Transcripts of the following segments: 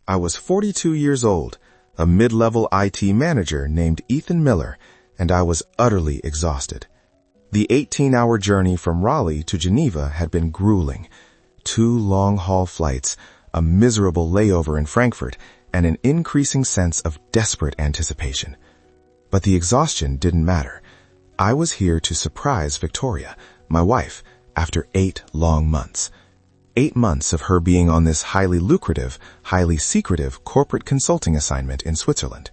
I was 42 years old, a mid-level IT manager named Ethan Miller, and I was utterly exhausted. The 18-hour journey from Raleigh to Geneva had been grueling. 2 long-haul flights, a miserable layover in Frankfurt, and an increasing sense of desperate anticipation. But the exhaustion didn't matter. I was here to surprise Victoria, my wife, after 8 long months. 8 months of her being on this highly lucrative, highly secretive corporate consulting assignment in Switzerland.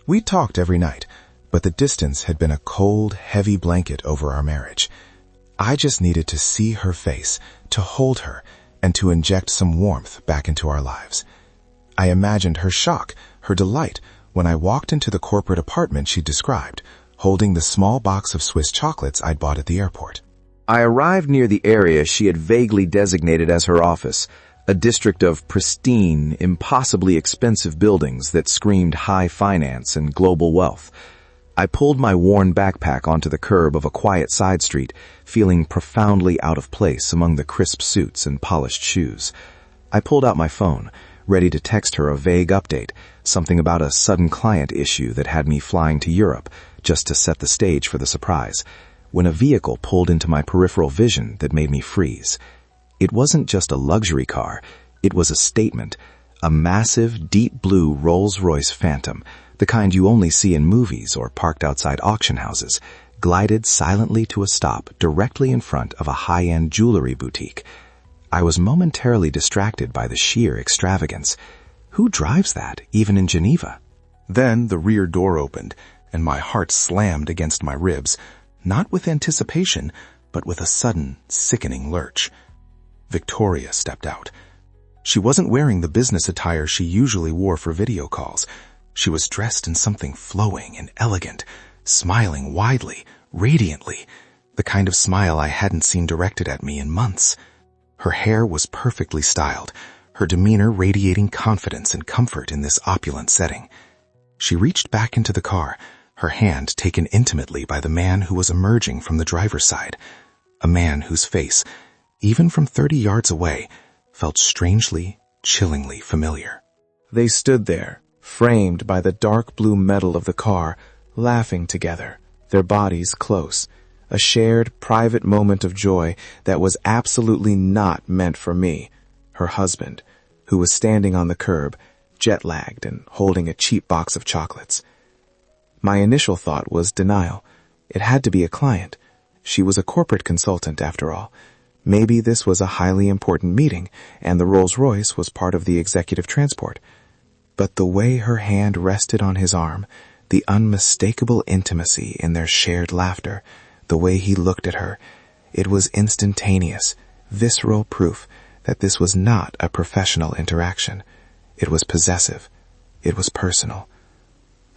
We talked every night, but the distance had been a cold, heavy blanket over our marriage. I just needed to see her face, to hold her, and to inject some warmth back into our lives. I imagined her shock, her delight, when I walked into the corporate apartment she described, holding the small box of Swiss chocolates I'd bought at the airport. I arrived near the area she had vaguely designated as her office, a district of pristine, impossibly expensive buildings that screamed high finance and global wealth. I pulled my worn backpack onto the curb of a quiet side street, feeling profoundly out of place among the crisp suits and polished shoes. I pulled out my phone, ready to text her a vague update, something about a sudden client issue that had me flying to Europe, just to set the stage for the surprise, when a vehicle pulled into my peripheral vision that made me freeze. It wasn't just a luxury car, it was a statement, a massive, deep blue Rolls-Royce Phantom, the kind you only see in movies or parked outside auction houses, glided silently to a stop directly in front of a high-end jewelry boutique. I was momentarily distracted by the sheer extravagance. Who drives that, even in Geneva? Then the rear door opened, and my heart slammed against my ribs, not with anticipation, but with a sudden, sickening lurch. Victoria stepped out. She wasn't wearing the business attire she usually wore for video calls. She was dressed in something flowing and elegant, smiling widely, radiantly, the kind of smile I hadn't seen directed at me in months. Her hair was perfectly styled, her demeanor radiating confidence and comfort in this opulent setting. She reached back into the car, her hand taken intimately by the man who was emerging from the driver's side, a man whose face, even from 30 yards away, felt strangely, chillingly familiar. They stood there, framed by the dark blue metal of the car, laughing together, their bodies close, a shared private moment of joy that was absolutely not meant for me, her husband, who was standing on the curb, jet-lagged and holding a cheap box of chocolates. My initial thought was denial. It had to be a client. She was a corporate consultant, after all. Maybe this was a highly important meeting, and the Rolls-Royce was part of the executive transport. But the way her hand rested on his arm, the unmistakable intimacy in their shared laughter, the way he looked at her, it was instantaneous, visceral proof that this was not a professional interaction. It was possessive. It was personal.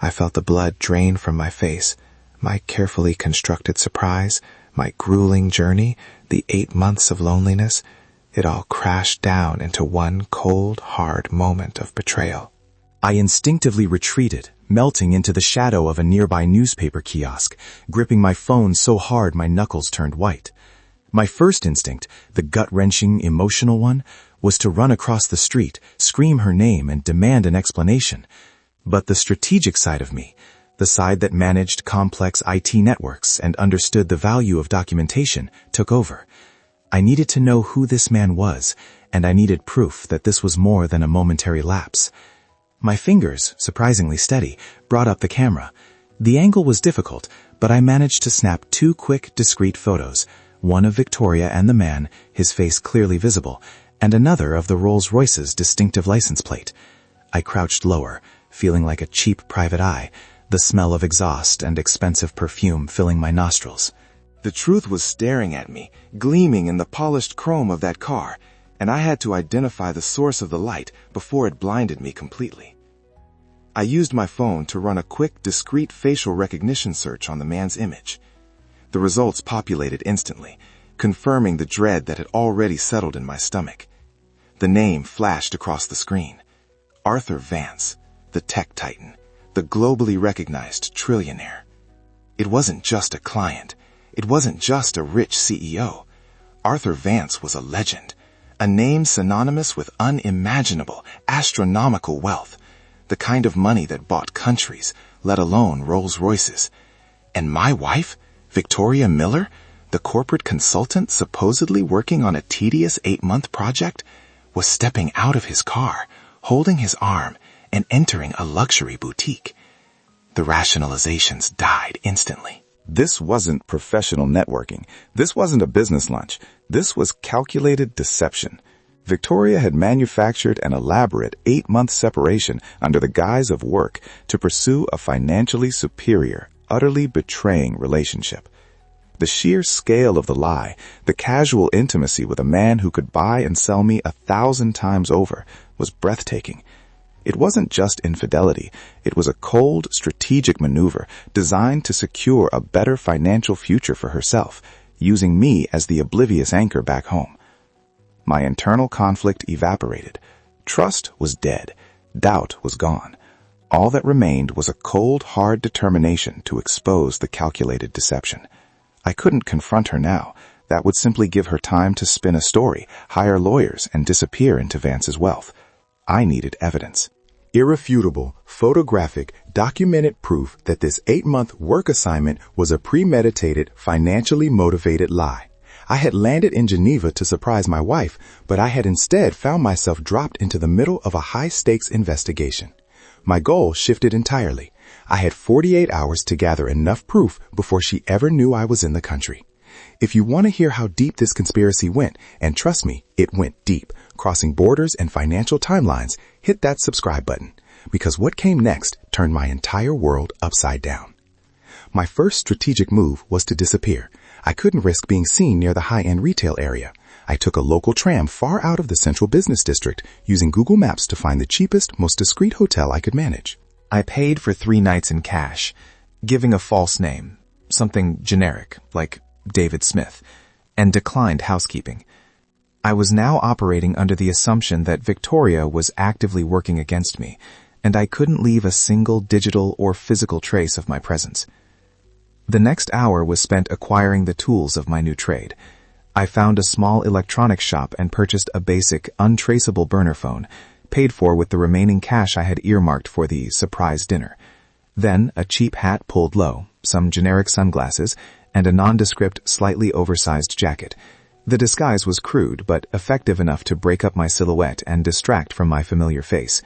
I felt the blood drain from my face, my carefully constructed surprise, my grueling journey, the 8 months of loneliness. It all crashed down into one cold, hard moment of betrayal. I instinctively retreated, melting into the shadow of a nearby newspaper kiosk, gripping my phone so hard my knuckles turned white. My first instinct, the gut-wrenching, emotional one, was to run across the street, scream her name, and demand an explanation. But the strategic side of me, the side that managed complex IT networks and understood the value of documentation, took over. I needed to know who this man was, and I needed proof that this was more than a momentary lapse. My fingers, surprisingly steady, brought up the camera. The angle was difficult, but I managed to snap 2 quick, discreet photos, one of Victoria and the man, his face clearly visible, and another of the Rolls-Royce's distinctive license plate. I crouched lower, feeling like a cheap private eye, the smell of exhaust and expensive perfume filling my nostrils. The truth was staring at me, gleaming in the polished chrome of that car, and I had to identify the source of the light before it blinded me completely. I used my phone to run a quick, discreet facial recognition search on the man's image. The results populated instantly, confirming the dread that had already settled in my stomach. The name flashed across the screen. Arthur Vance, the tech titan, the globally recognized trillionaire. It wasn't just a client. It wasn't just a rich CEO. Arthur Vance was a legend, a name synonymous with unimaginable, astronomical wealth, the kind of money that bought countries, let alone Rolls-Royces. And my wife, Victoria Miller, the corporate consultant supposedly working on a tedious 8-month project, was stepping out of his car, holding his arm, and entering a luxury boutique. The rationalizations died instantly. This wasn't professional networking. This wasn't a business lunch. This was calculated deception. Victoria had manufactured an elaborate 8-month separation under the guise of work to pursue a financially superior, utterly betraying relationship. The sheer scale of the lie, the casual intimacy with a man who could buy and sell me 1,000 times over, was breathtaking. It wasn't just infidelity. It was a cold, strategic maneuver designed to secure a better financial future for herself, using me as the oblivious anchor back home. My internal conflict evaporated. Trust was dead. Doubt was gone. All that remained was a cold, hard determination to expose the calculated deception. I couldn't confront her now. That would simply give her time to spin a story, hire lawyers, and disappear into Vance's wealth. I needed evidence. Irrefutable, photographic, documented proof that this 8-month work assignment was a premeditated, financially motivated lie. I had landed in Geneva to surprise my wife, but I had instead found myself dropped into the middle of a high-stakes investigation. My goal shifted entirely. I had 48 hours to gather enough proof before she ever knew I was in the country. If you want to hear how deep this conspiracy went, and trust me, it went deep, crossing borders and financial timelines, hit that subscribe button, because what came next turned my entire world upside down. My first strategic move was to disappear. I couldn't risk being seen near the high-end retail area. I took a local tram far out of the central business district, using Google Maps to find the cheapest, most discreet hotel I could manage. I paid for 3 nights in cash, giving a false name, something generic, like David Smith, and declined housekeeping. I was now operating under the assumption that Victoria was actively working against me, and I couldn't leave a single digital or physical trace of my presence. The next hour was spent acquiring the tools of my new trade. I found a small electronics shop and purchased a basic, untraceable burner phone, paid for with the remaining cash I had earmarked for the surprise dinner. Then a cheap hat pulled low, some generic sunglasses, and a nondescript, slightly oversized jacket. The disguise was crude, but effective enough to break up my silhouette and distract from my familiar face.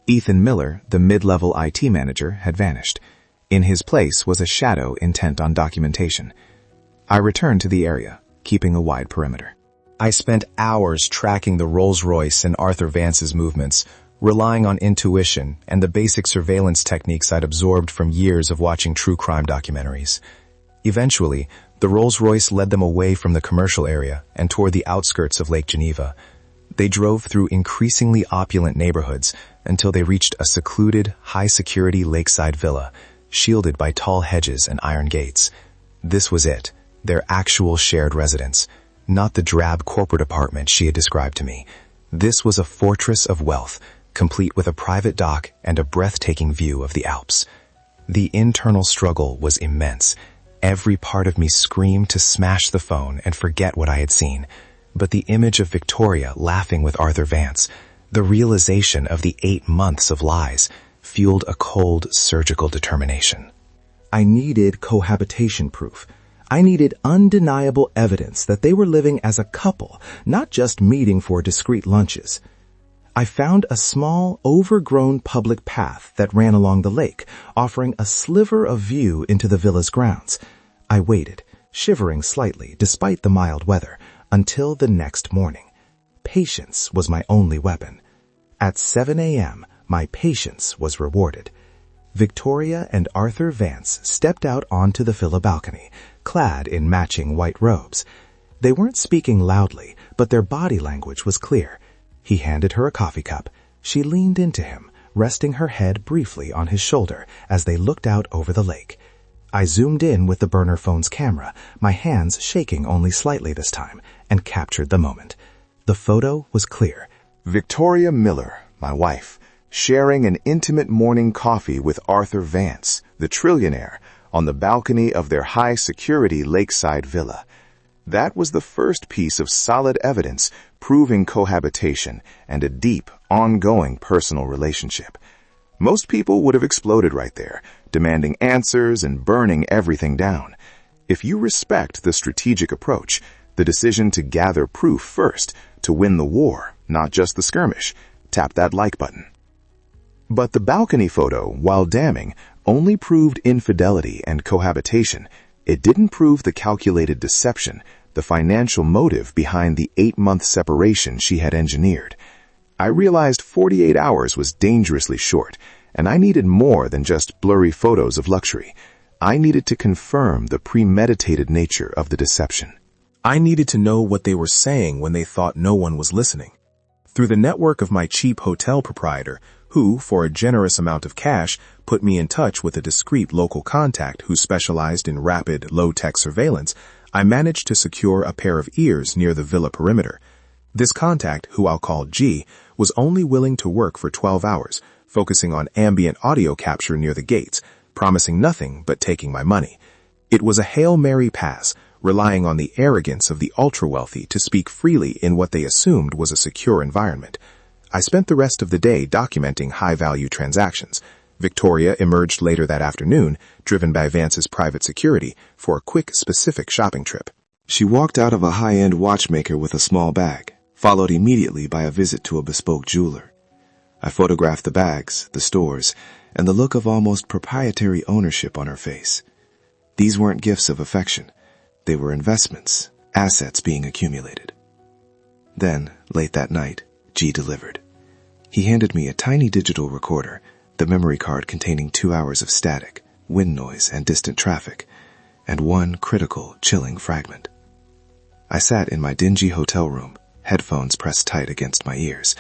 Ethan Miller, the mid-level IT manager, had vanished. In his place was a shadow intent on documentation. I returned to the area, keeping a wide perimeter. I spent hours tracking the Rolls-Royce and Arthur Vance's movements, relying on intuition and the basic surveillance techniques I'd absorbed from years of watching true crime documentaries. Eventually, the Rolls-Royce led them away from the commercial area and toward the outskirts of Lake Geneva. They drove through increasingly opulent neighborhoods until they reached a secluded, high-security lakeside villa, shielded by tall hedges and iron gates. This was it, their actual shared residence, not the drab corporate apartment she had described to me. This was a fortress of wealth, complete with a private dock and a breathtaking view of the Alps. The internal struggle was immense. Every part of me screamed to smash the phone and forget what I had seen. But the image of Victoria laughing with Arthur Vance, the realization of the 8 months of lies, fueled a cold, surgical determination. I needed cohabitation proof. I needed undeniable evidence that they were living as a couple, not just meeting for discreet lunches. I found a small, overgrown public path that ran along the lake, offering a sliver of view into the villa's grounds. I waited, shivering slightly despite the mild weather, until the next morning. Patience was my only weapon. At 7 a.m., my patience was rewarded. Victoria and Arthur Vance stepped out onto the villa balcony, clad in matching white robes. They weren't speaking loudly, but their body language was clear. He handed her a coffee cup. She leaned into him, resting her head briefly on his shoulder as they looked out over the lake. I zoomed in with the burner phone's camera, my hands shaking only slightly this time, and captured the moment. The photo was clear. Victoria Miller, my wife, sharing an intimate morning coffee with Arthur Vance, the trillionaire, on the balcony of their high-security lakeside villa. That was the first piece of solid evidence proving cohabitation, and a deep, ongoing personal relationship. Most people would have exploded right there, demanding answers and burning everything down. If you respect the strategic approach, the decision to gather proof first, to win the war, not just the skirmish, tap that like button. But the balcony photo, while damning, only proved infidelity and cohabitation. It didn't prove the calculated deception, the financial motive behind the 8-month separation she had engineered. I realized 48 hours was dangerously short, and I needed more than just blurry photos of luxury. I needed to confirm the premeditated nature of the deception. I needed to know what they were saying when they thought no one was listening. Through the network of my cheap hotel proprietor, who, for a generous amount of cash, put me in touch with a discreet local contact who specialized in rapid, low-tech surveillance, I managed to secure a pair of ears near the villa perimeter. This contact, who I'll call G, was only willing to work for 12 hours, focusing on ambient audio capture near the gates, promising nothing but taking my money. It was a Hail Mary pass, relying on the arrogance of the ultra-wealthy to speak freely in what they assumed was a secure environment. I spent the rest of the day documenting high-value transactions. Victoria emerged later that afternoon, driven by Vance's private security, for a quick, specific shopping trip. She walked out of a high-end watchmaker with a small bag, followed immediately by a visit to a bespoke jeweler. I photographed the bags, the stores, and the look of almost proprietary ownership on her face. These weren't gifts of affection. They were investments, assets being accumulated. Then, late that night, G delivered. He handed me a tiny digital recorder, the memory card containing 2 hours of static, wind noise, and distant traffic, and one critical, chilling fragment. I sat in my dingy hotel room, headphones pressed tight against my ears,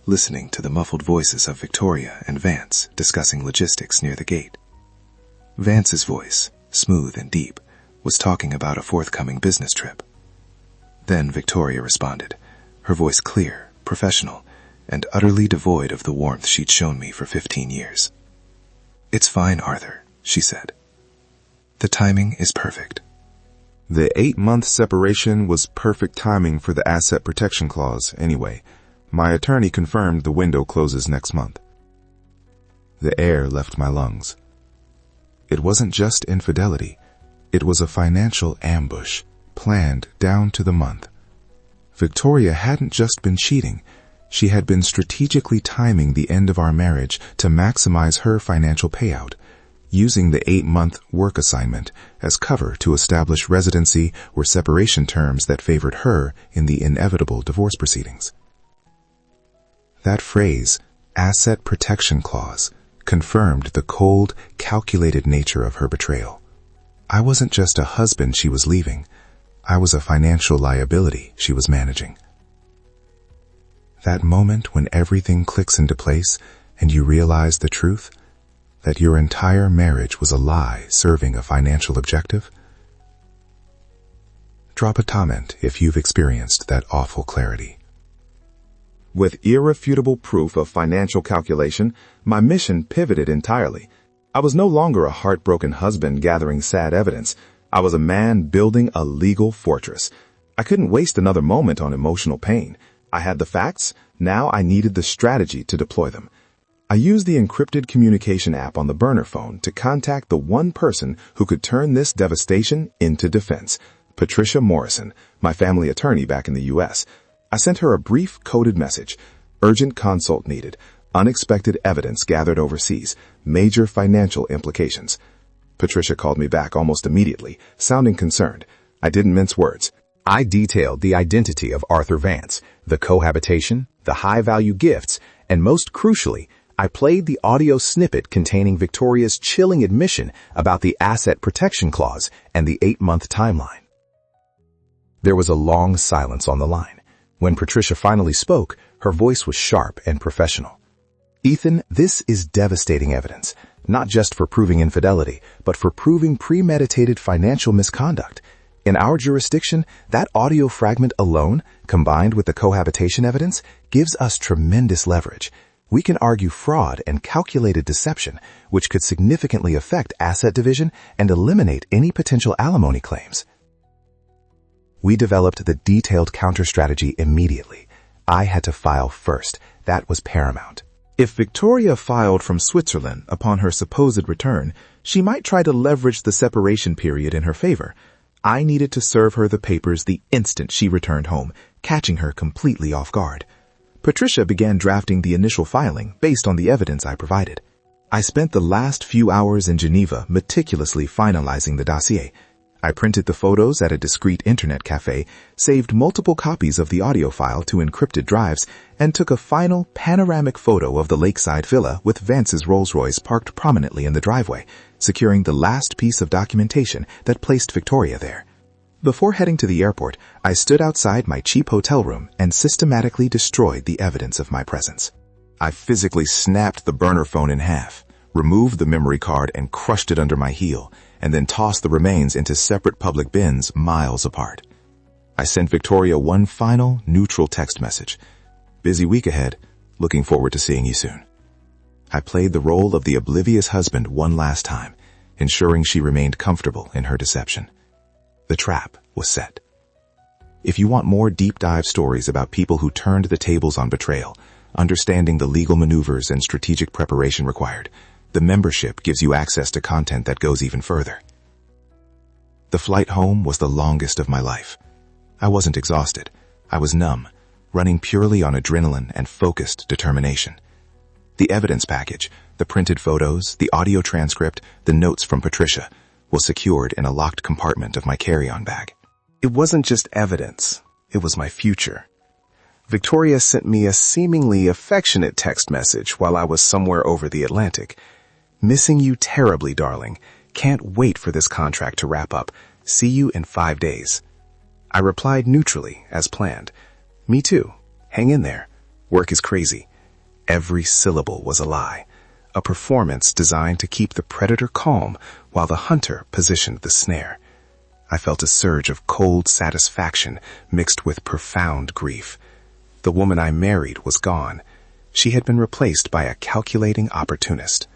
listening to the muffled voices of Victoria and Vance discussing logistics near the gate. Vance's voice, smooth and deep, was talking about a forthcoming business trip. Then Victoria responded, her voice clear, professional, and utterly devoid of the warmth she'd shown me for 15 years. "It's fine, Arthur," she said. "The timing is perfect." The 8-month separation was perfect timing for the asset protection clause, anyway. My attorney confirmed the window closes next month. The air left my lungs. It wasn't just infidelity. It was a financial ambush, planned down to the month. Victoria hadn't just been cheating. She had been strategically timing the end of our marriage to maximize her financial payout, using the 8-month work assignment as cover to establish residency or separation terms that favored her in the inevitable divorce proceedings. That phrase, asset protection clause, confirmed the cold, calculated nature of her betrayal. I wasn't just a husband she was leaving. I was a financial liability she was managing. That moment when everything clicks into place and you realize the truth, that your entire marriage was a lie serving a financial objective? Drop a comment if you've experienced that awful clarity. With irrefutable proof of financial calculation, my mission pivoted entirely. I was no longer a heartbroken husband gathering sad evidence. I was a man building a legal fortress. I couldn't waste another moment on emotional pain. I had the facts. Now I needed the strategy to deploy them. I used the encrypted communication app on the burner phone to contact the one person who could turn this devastation into defense, Patricia Morrison, my family attorney back in the U.S. I sent her a brief coded message. Urgent consult needed. Unexpected evidence gathered overseas. Major financial implications. Patricia called me back almost immediately, sounding concerned. I didn't mince words. I detailed the identity of Arthur Vance, the cohabitation, the high-value gifts, and most crucially, I played the audio snippet containing Victoria's chilling admission about the asset protection clause and the 8-month timeline. There was a long silence on the line. When Patricia finally spoke, her voice was sharp and professional. "Ethan, this is devastating evidence, not just for proving infidelity, but for proving premeditated financial misconduct. In our jurisdiction, that audio fragment alone, combined with the cohabitation evidence, gives us tremendous leverage. We can argue fraud and calculated deception, which could significantly affect asset division and eliminate any potential alimony claims." We developed the detailed counter-strategy immediately. I had to file first. That was paramount. If Victoria filed from Switzerland upon her supposed return, she might try to leverage the separation period in her favor. I needed to serve her the papers the instant she returned home, catching her completely off guard. Patricia began drafting the initial filing based on the evidence I provided. I spent the last few hours in Geneva meticulously finalizing the dossier. I printed the photos at a discreet internet cafe, saved multiple copies of the audio file to encrypted drives, and took a final panoramic photo of the lakeside villa with Vance's Rolls-Royce parked prominently in the driveway, securing the last piece of documentation that placed Victoria there. Before heading to the airport, I stood outside my cheap hotel room and systematically destroyed the evidence of my presence. I physically snapped the burner phone in half, removed the memory card and crushed it under my heel, and then tossed the remains into separate public bins miles apart. I sent Victoria one final, neutral text message. Busy week ahead. Looking forward to seeing you soon. I played the role of the oblivious husband one last time, ensuring she remained comfortable in her deception. The trap was set. If you want more deep dive stories about people who turned the tables on betrayal, understanding the legal maneuvers and strategic preparation required, the membership gives you access to content that goes even further. The flight home was the longest of my life. I wasn't exhausted. I was numb, running purely on adrenaline and focused determination. The evidence package, the printed photos, the audio transcript, the notes from Patricia, was secured in a locked compartment of my carry-on bag. It wasn't just evidence. It was my future. Victoria sent me a seemingly affectionate text message while I was somewhere over the Atlantic. Missing you terribly, darling. Can't wait for this contract to wrap up. See you in 5 days. I replied neutrally, as planned. Me too. Hang in there. Work is crazy. Every syllable was a lie. A performance designed to keep the predator calm while the hunter positioned the snare. I felt a surge of cold satisfaction mixed with profound grief. The woman I married was gone. She had been replaced by a calculating opportunist.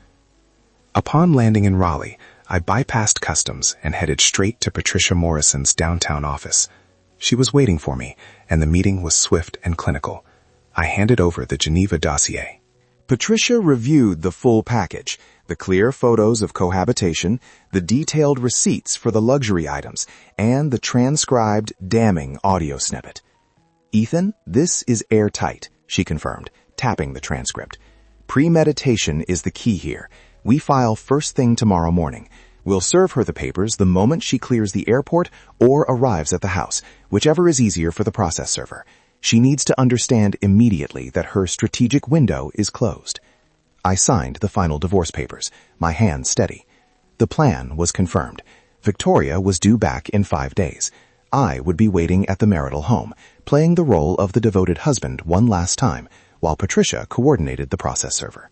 Upon landing in Raleigh, I bypassed customs and headed straight to Patricia Morrison's downtown office. She was waiting for me, and the meeting was swift and clinical. I handed over the Geneva dossier. Patricia reviewed the full package, the clear photos of cohabitation, the detailed receipts for the luxury items, and the transcribed, damning audio snippet. "Ethan, this is airtight," she confirmed, tapping the transcript. "Premeditation is the key here. We file first thing tomorrow morning. We'll serve her the papers the moment she clears the airport or arrives at the house, whichever is easier for the process server. She needs to understand immediately that her strategic window is closed." I signed the final divorce papers, my hand steady. The plan was confirmed. Victoria was due back in 5 days. I would be waiting at the marital home, playing the role of the devoted husband one last time, while Patricia coordinated the process server.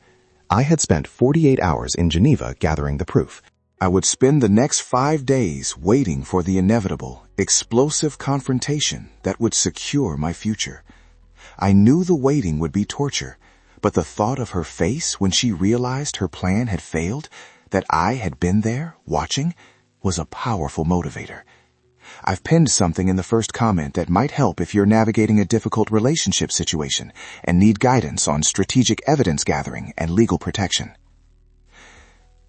I had spent 48 hours in Geneva gathering the proof. I would spend the next 5 days waiting for the inevitable, explosive confrontation that would secure my future. I knew the waiting would be torture, but the thought of her face when she realized her plan had failed, that I had been there, watching, was a powerful motivator. I've pinned something in the first comment that might help if you're navigating a difficult relationship situation and need guidance on strategic evidence gathering and legal protection.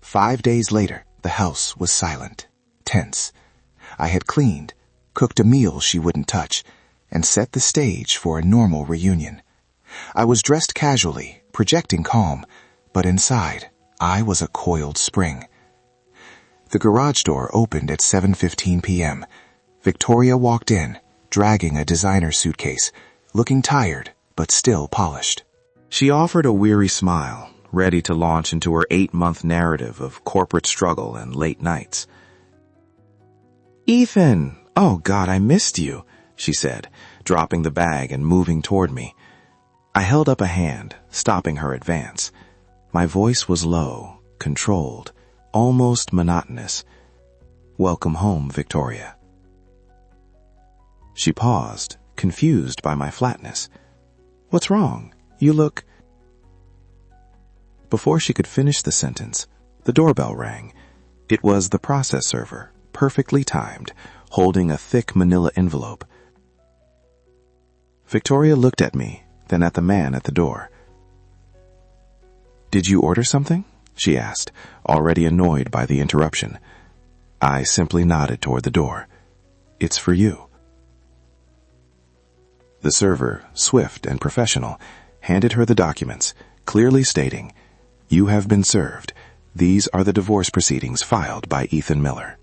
5 days later, the house was silent, tense. I had cleaned, cooked a meal she wouldn't touch, and set the stage for a normal reunion. I was dressed casually, projecting calm, but inside, I was a coiled spring. The garage door opened at 7:15 p.m. Victoria walked in, dragging a designer suitcase, looking tired, but still polished. She offered a weary smile, ready to launch into her 8-month narrative of corporate struggle and late nights. "Ethan! Oh God, I missed you," she said, dropping the bag and moving toward me. I held up a hand, stopping her advance. My voice was low, controlled, almost monotonous. "Welcome home, Victoria." She paused, confused by my flatness. "What's wrong? You look—" Before she could finish the sentence, the doorbell rang. It was the process server, perfectly timed, holding a thick manila envelope. Victoria looked at me, then at the man at the door. "Did you order something?" she asked, already annoyed by the interruption. I simply nodded toward the door. "It's for you." The server, swift and professional, handed her the documents, clearly stating, "You have been served. These are the divorce proceedings filed by Ethan Miller."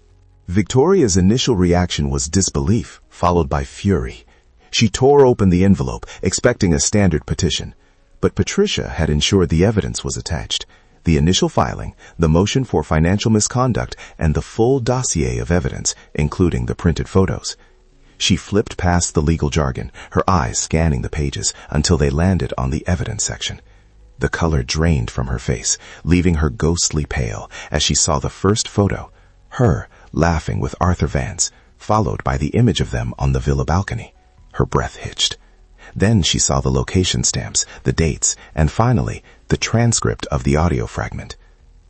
Victoria's initial reaction was disbelief, followed by fury. She tore open the envelope, expecting a standard petition. But Patricia had ensured the evidence was attached. The initial filing, the motion for financial misconduct, and the full dossier of evidence, including the printed photos. She flipped past the legal jargon, her eyes scanning the pages until they landed on the evidence section. The color drained from her face, leaving her ghostly pale as she saw the first photo, her laughing with Arthur Vance, followed by the image of them on the villa balcony. Her breath hitched. Then she saw the location stamps, the dates, and finally, the transcript of the audio fragment.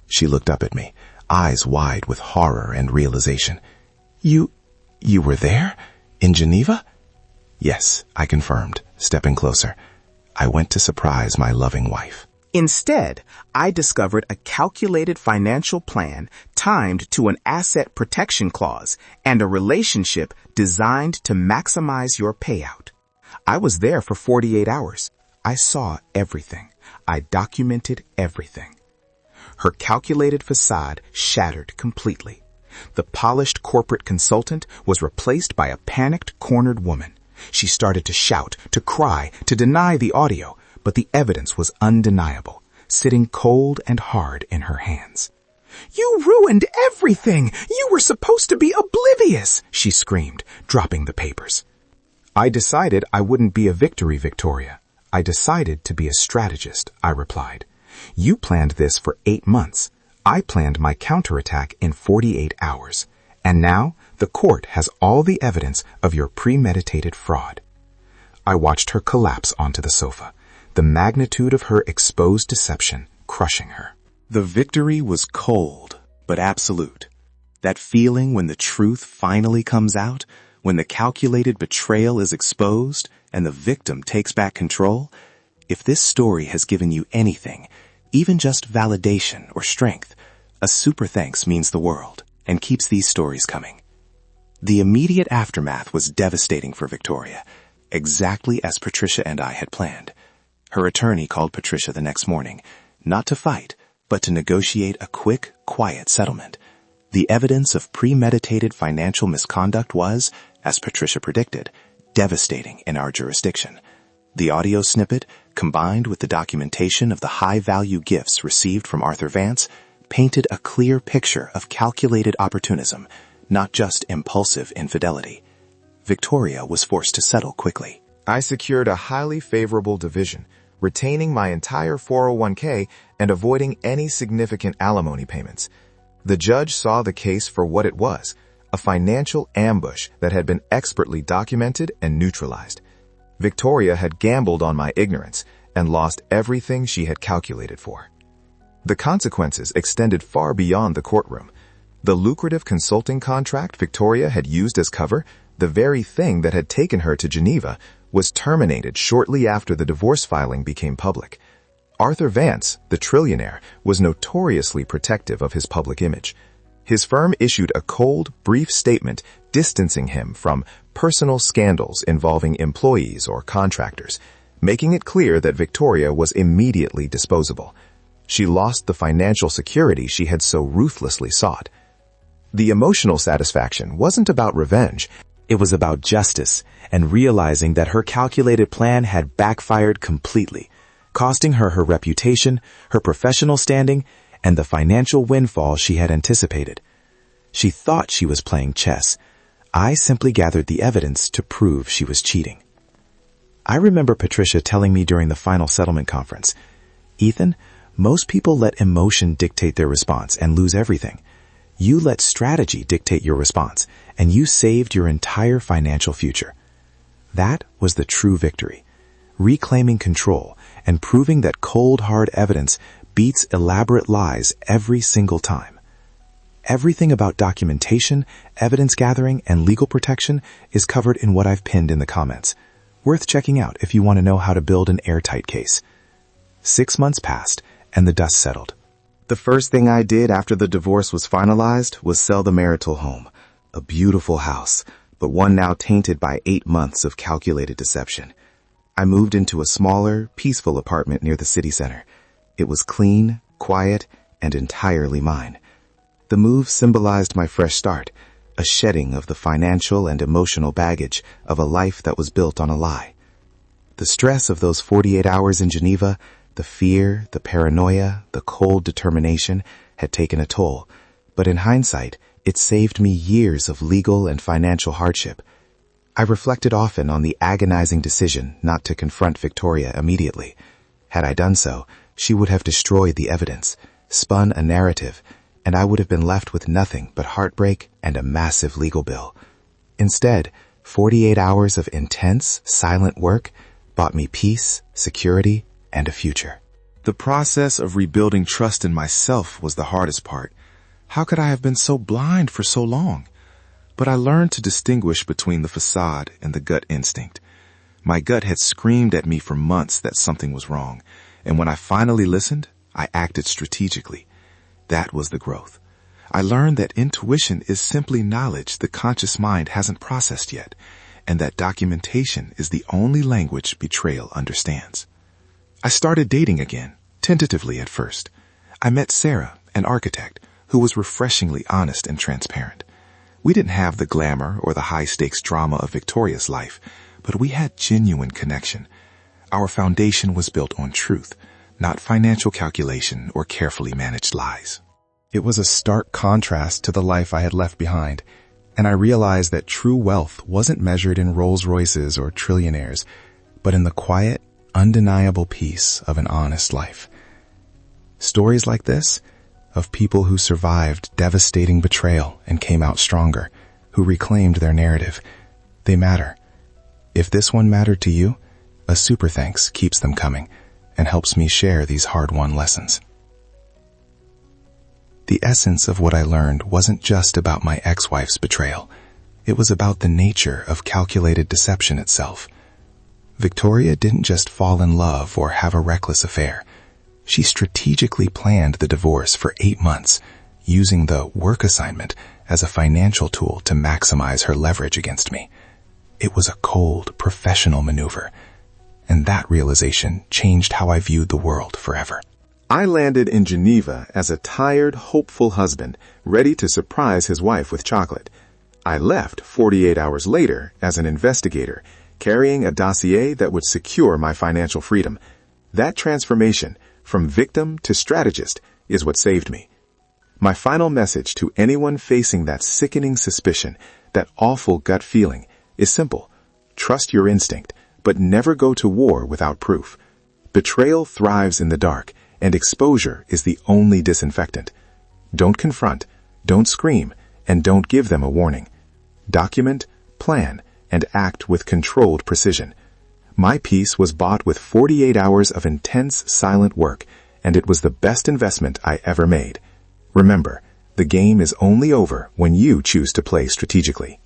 She looked up at me, eyes wide with horror and realization. You were there? In Geneva?" "Yes," I confirmed, stepping closer. I went to surprise my loving wife. Instead, I discovered a calculated financial plan timed to an asset protection clause and a relationship designed to maximize your payout. I was there for 48 hours. I saw everything. I documented everything. Her calculated facade shattered completely. The polished corporate consultant was replaced by a panicked, cornered woman. She started to shout, to cry, to deny the audio, but the evidence was undeniable, sitting cold and hard in her hands. "You ruined everything! You were supposed to be oblivious!" she screamed, dropping the papers. "I decided I wouldn't be a victory, Victoria. I decided to be a strategist," I replied. "You planned this for 8 months. I planned my counterattack in 48 hours. And now the court has all the evidence of your premeditated fraud." I watched her collapse onto the sofa, the magnitude of her exposed deception crushing her. The victory was cold, but absolute. That feeling when the truth finally comes out, when the calculated betrayal is exposed and the victim takes back control. If this story has given you anything, even just validation or strength, a super thanks means the world and keeps these stories coming. The immediate aftermath was devastating for Victoria, exactly as Patricia and I had planned. Her attorney called Patricia the next morning, not to fight, but to negotiate a quick, quiet settlement. The evidence of premeditated financial misconduct was, as Patricia predicted, devastating in our jurisdiction. The audio snippet, combined with the documentation of the high-value gifts received from Arthur Vance, painted a clear picture of calculated opportunism, not just impulsive infidelity. Victoria was forced to settle quickly. I secured a highly favorable division, retaining my entire 401k and avoiding any significant alimony payments. The judge saw the case for what it was, a financial ambush that had been expertly documented and neutralized. Victoria had gambled on my ignorance and lost everything she had calculated for. The consequences extended far beyond the courtroom. The lucrative consulting contract Victoria had used as cover, the very thing that had taken her to Geneva, was terminated shortly after the divorce filing became public. Arthur Vance, the trillionaire, was notoriously protective of his public image. His firm issued a cold, brief statement distancing him from personal scandals involving employees or contractors, making it clear that Victoria was immediately disposable. She lost the financial security she had so ruthlessly sought. The emotional satisfaction wasn't about revenge. It was about justice and realizing that her calculated plan had backfired completely, costing her her reputation, her professional standing, and the financial windfall she had anticipated. She thought she was playing chess. I simply gathered the evidence to prove she was cheating. I remember Patricia telling me during the final settlement conference, "Ethan, most people let emotion dictate their response and lose everything. You let strategy dictate your response, and you saved your entire financial future." That was the true victory, reclaiming control and proving that cold, hard evidence beats elaborate lies every single time. Everything about documentation, evidence gathering, and legal protection is covered in what I've pinned in the comments. Worth checking out if you want to know how to build an airtight case. 6 months passed, and the dust settled. The first thing I did after the divorce was finalized was sell the marital home. A beautiful house, but one now tainted by 8 months of calculated deception. I moved into a smaller, peaceful apartment near the city center. It was clean, quiet, and entirely mine. The move symbolized my fresh start, a shedding of the financial and emotional baggage of a life that was built on a lie. The stress of those 48 hours in Geneva, the fear, the paranoia, the cold determination had taken a toll, but in hindsight, it saved me years of legal and financial hardship. I reflected often on the agonizing decision not to confront Victoria immediately. Had I done so, she would have destroyed the evidence, spun a narrative, and I would have been left with nothing but heartbreak and a massive legal bill. Instead, 48 hours of intense, silent work bought me peace, security, and a future. The process of rebuilding trust in myself was the hardest part. How could I have been so blind for so long? But I learned to distinguish between the facade and the gut instinct. My gut had screamed at me for months that something was wrong, and when I finally listened, I acted strategically. That was the growth. I learned that intuition is simply knowledge the conscious mind hasn't processed yet, and that documentation is the only language betrayal understands. I started dating again, tentatively at first. I met Sarah, an architect, who was refreshingly honest and transparent. We didn't have the glamour or the high-stakes drama of Victoria's life, but we had genuine connection. Our foundation was built on truth, not financial calculation or carefully managed lies. It was a stark contrast to the life I had left behind, and I realized that true wealth wasn't measured in Rolls-Royces or trillionaires, but in the quiet, undeniable peace of an honest life. Stories like this, of people who survived devastating betrayal and came out stronger, who reclaimed their narrative, they matter. If this one mattered to you, a super thanks keeps them coming and helps me share these hard-won lessons. The essence of what I learned wasn't just about my ex-wife's betrayal. It was about the nature of calculated deception itself. Victoria didn't just fall in love or have a reckless affair. She strategically planned the divorce for 8 months, using the work assignment as a financial tool to maximize her leverage against me. It was a cold, professional maneuver, and that realization changed how I viewed the world forever. I landed in Geneva as a tired, hopeful husband, ready to surprise his wife with chocolate. I left 48 hours later as an investigator, carrying a dossier that would secure my financial freedom. That transformation, from victim to strategist, is what saved me. My final message to anyone facing that sickening suspicion, that awful gut feeling, is simple. Trust your instinct, but never go to war without proof. Betrayal thrives in the dark, and exposure is the only disinfectant. Don't confront, don't scream, and don't give them a warning. Document, plan, and act with controlled precision. My peace was bought with 48 hours of intense, silent work, and it was the best investment I ever made. Remember, the game is only over when you choose to play strategically.